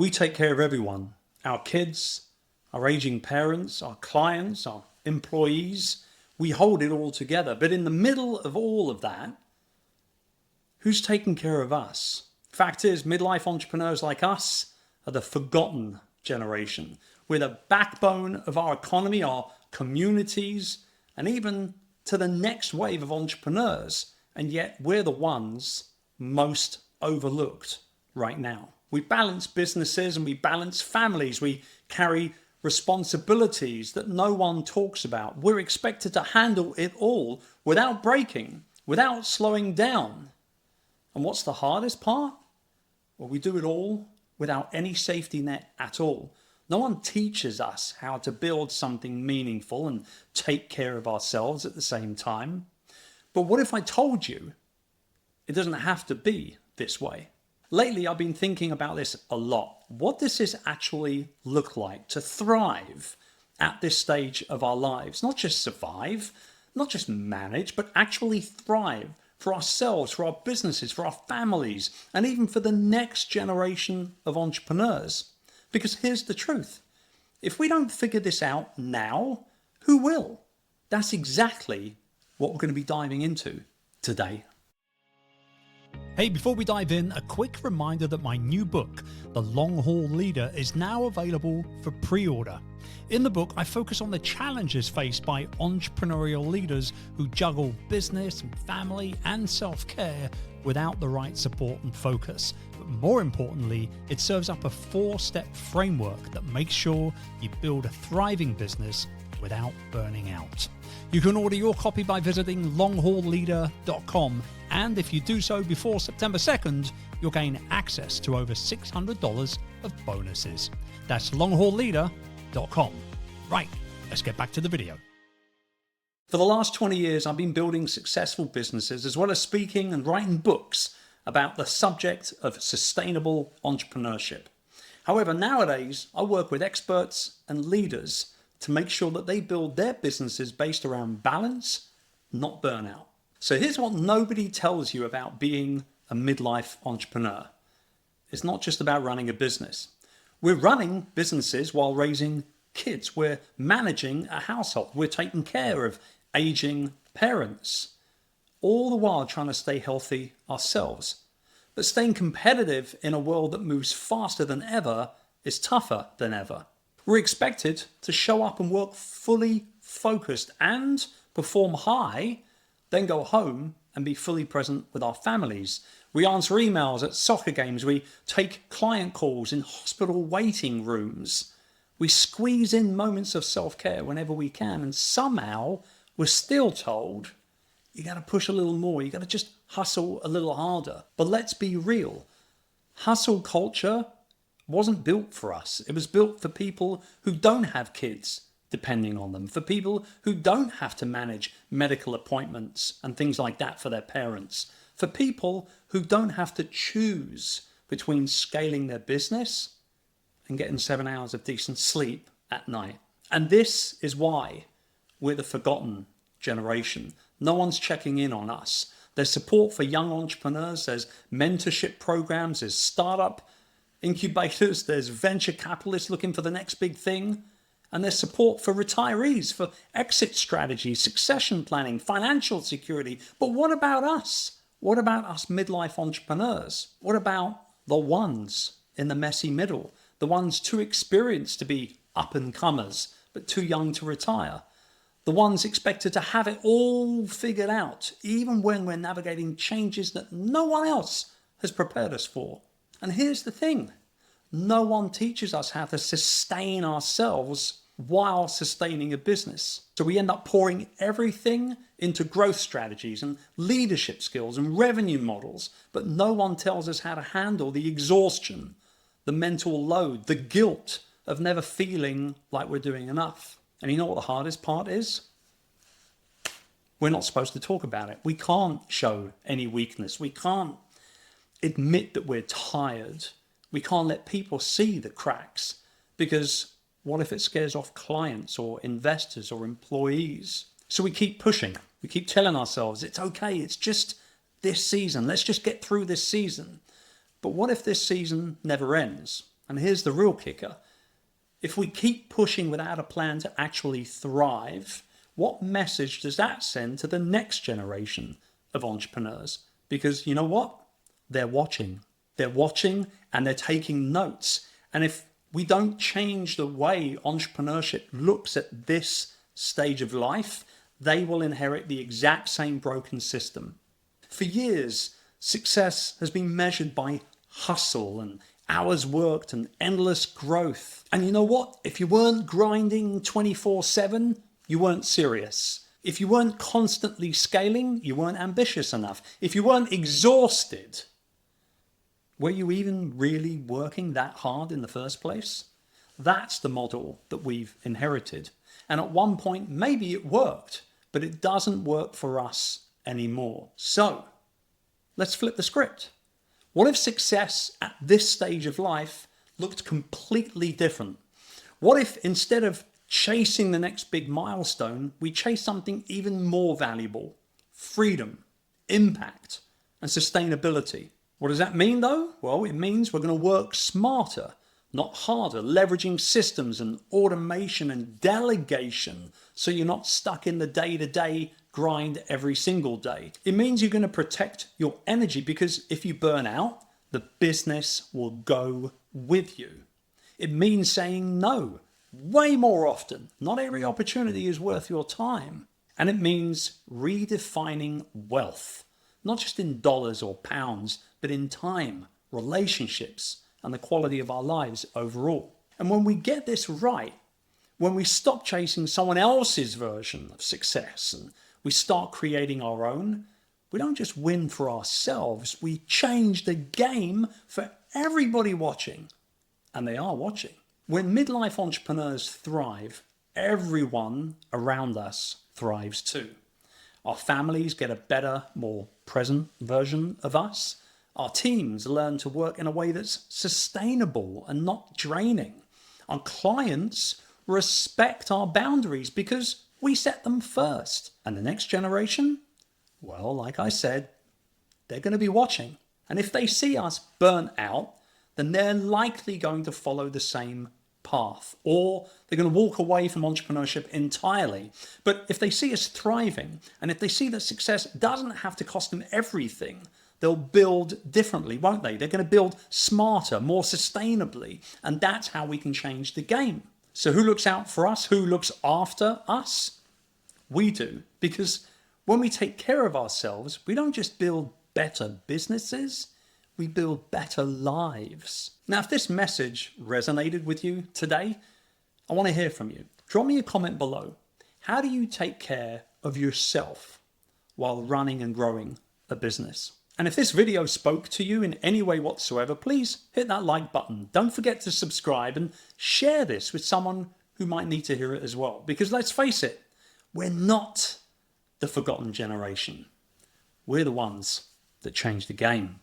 We take care of everyone, our kids, our aging parents, our clients, our employees. We hold it all together. But in the middle of all of that, who's taking care of us? Fact is, midlife entrepreneurs like us are the forgotten generation. We're the backbone of our economy, our communities, and even to the next wave of entrepreneurs. And yet we're the ones most overlooked right now. We balance businesses and we balance families. We carry responsibilities that no one talks about. We're expected to handle it all without breaking, without slowing down. And what's the hardest part? Well, we do it all without any safety net at all. No one teaches us how to build something meaningful and take care of ourselves at the same time. But what if I told you it doesn't have to be this way? Lately, I've been thinking about this a lot. What does this actually look like to thrive at this stage of our lives? Not just survive, not just manage, but actually thrive for ourselves, for our businesses, for our families, and even for the next generation of entrepreneurs. Because here's the truth. If we don't figure this out now, who will? That's exactly what we're going to be diving into today. Hey, before we dive in, a quick reminder that my new book, The Long Haul Leader, is now available for pre-order. In the book, I focus on the challenges faced by entrepreneurial leaders who juggle business and family and self-care without the right support and focus. But more importantly, it serves up a 4-step framework that makes sure you build a thriving business without burning out. You can order your copy by visiting longhaulleader.com, and if you do so before September 2nd, you'll gain access to over $600 of bonuses. That's longhaulleader.com. Right, let's get back to the video. For the last 20 years, I've been building successful businesses as well as speaking and writing books about the subject of sustainable entrepreneurship. However, nowadays, I work with experts and leaders to make sure that they build their businesses based around balance, not burnout. So here's what nobody tells you about being a midlife entrepreneur. It's not just about running a business. We're running businesses while raising kids. We're managing a household. We're taking care of aging parents, all the while trying to stay healthy ourselves. But staying competitive in a world that moves faster than ever is tougher than ever. We're expected to show up and work fully focused and perform high, then go home and be fully present with our families. We answer emails at soccer games. We take client calls in hospital waiting rooms. We squeeze in moments of self-care whenever we can. And somehow we're still told, you got to push a little more. You got to just hustle a little harder. But let's be real. Hustle culture wasn't built for us. It was built for people who don't have kids depending on them, for people who don't have to manage medical appointments and things like that for their parents, for people who don't have to choose between scaling their business and getting 7 hours of decent sleep at night. And this is why we're the forgotten generation. No one's checking in on us. There's support for young entrepreneurs, there's mentorship programs, there's startup incubators, there's venture capitalists looking for the next big thing, and there's support for retirees, for exit strategies, succession planning, financial security. But what about us? What about us midlife entrepreneurs? What about the ones in the messy middle? The ones too experienced to be up-and-comers, but too young to retire? The ones expected to have it all figured out, even when we're navigating changes that no one else has prepared us for? And here's the thing, no one teaches us how to sustain ourselves while sustaining a business. So we end up pouring everything into growth strategies and leadership skills and revenue models, but no one tells us how to handle the exhaustion, the mental load, the guilt of never feeling like we're doing enough. And you know what the hardest part is? We're not supposed to talk about it. We can't show any weakness. We can't admit that we're tired. We can't let people see the cracks, because what if it scares off clients or investors or employees? So we keep pushing. We keep telling ourselves it's okay. It's just this season. Let's just get through this season. But what if this season never ends? And here's the real kicker. If we keep pushing without a plan to actually thrive, what message does that send to the next generation of entrepreneurs? Because you know what? They're watching. They're watching and they're taking notes. And if we don't change the way entrepreneurship looks at this stage of life, they will inherit the exact same broken system. For years, success has been measured by hustle and hours worked and endless growth. And you know what? If you weren't grinding 24/7, you weren't serious. If you weren't constantly scaling, you weren't ambitious enough. If you weren't exhausted, were you even really working that hard in the first place? That's the model that we've inherited. And at one point, maybe it worked, but it doesn't work for us anymore. So let's flip the script. What if success at this stage of life looked completely different? What if instead of chasing the next big milestone, we chase something even more valuable? Freedom, impact, and sustainability. What does that mean though? Well, it means we're going to work smarter, not harder, leveraging systems and automation and delegation so you're not stuck in the day-to-day grind every single day. It means you're going to protect your energy because if you burn out, the business will go with you. It means saying no way more often. Not every opportunity is worth your time. And it means redefining wealth, not just in dollars or pounds, but in time, relationships, and the quality of our lives overall. And when we get this right, when we stop chasing someone else's version of success and we start creating our own, we don't just win for ourselves, we change the game for everybody watching. And they are watching. When midlife entrepreneurs thrive, everyone around us thrives too. Our families get a better, more present version of us. Our teams learn to work in a way that's sustainable and not draining. Our clients respect our boundaries because we set them first. And the next generation, well, like I said, they're going to be watching. And if they see us burnt out, then they're likely going to follow the same path, or they're going to walk away from entrepreneurship entirely. But if they see us thriving, and if they see that success doesn't have to cost them everything, they'll build differently, won't they? They're going to build smarter, more sustainably. And that's how we can change the game. So who looks out for us? Who looks after us? We do. Because when we take care of ourselves, we don't just build better businesses, we build better lives. Now, if this message resonated with you today, I want to hear from you. Drop me a comment below. How do you take care of yourself while running and growing a business? And if this video spoke to you in any way whatsoever, please hit that like button. Don't forget to subscribe and share this with someone who might need to hear it as well. Because let's face it, we're not the forgotten generation. We're the ones that change the game.